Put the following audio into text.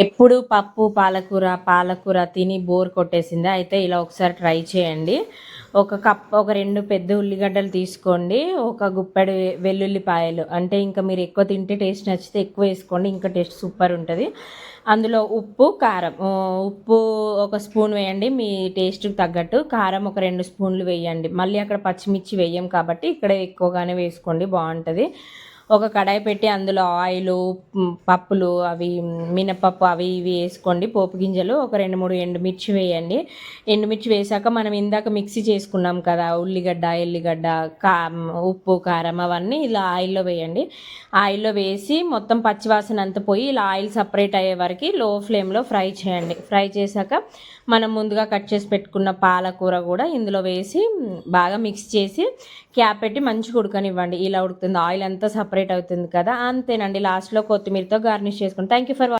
ఎప్పుడు పప్పు పాలకూర తిని బోర్ కొట్టేసిందా? అయితే ఇలా ఒకసారి ట్రై చేయండి. ఒక 2 పెద్ద ఉల్లిగడ్డలు తీసుకోండి. ఒక గుప్పెడు వెల్లుల్లిపాయలు, అంటే ఇంకా మీరు ఎక్కువ తింటే టేస్ట్ నచ్చితే ఎక్కువ వేసుకోండి, ఇంకా టేస్ట్ సూపర్ ఉంటుంది. అందులో ఉప్పు, కారం. ఉప్పు ఒక స్పూన్ వేయండి మీ టేస్ట్‌కి తగ్గట్టు. కారం ఒక 2 స్పూన్లు వేయండి. మళ్ళీ అక్కడ పచ్చిమిర్చి వేయం కాబట్టి ఇక్కడ ఎక్కువగానే వేసుకోండి, బావుంటది. ఒక కడాయి పెట్టి అందులో ఆయిలు, పప్పులు అవి మినపప్పు అవి ఇవి వేసుకోండి, పోపు గింజలు. ఒక 2, 3 ఎండుమిర్చి వేయండి. ఎండుమిర్చి వేసాక మనం ఇందాక మిక్సీ చేసుకున్నాం కదా, ఉల్లిగడ్డ, ఎల్లిగడ్డ, ఉప్పు, కారం అవన్నీ ఇలా ఆయిల్లో వేయండి. ఆయిల్లో వేసి మొత్తం పచ్చివాసన అంతా పోయి ఇలా ఆయిల్ సపరేట్ అయ్యే వరకు లో ఫ్లేమ్లో ఫ్రై చేయండి. ఫ్రై చేశాక మనం ముందుగా కట్ చేసి పెట్టుకున్న పాలకూర కూడా ఇందులో వేసి బాగా మిక్స్ చేసి క్యాప్ పెట్టి మంచిగా ఉడకనివ్వండి. ఇలా ఉడుకుతుంది, ఆయిల్ అంతా సపరేట్ అవుతుంది కదా, అంతేనండి. లాస్ట్లో కొత్తిమీరతో గార్నిష్ చేసుకోండి. Thank you for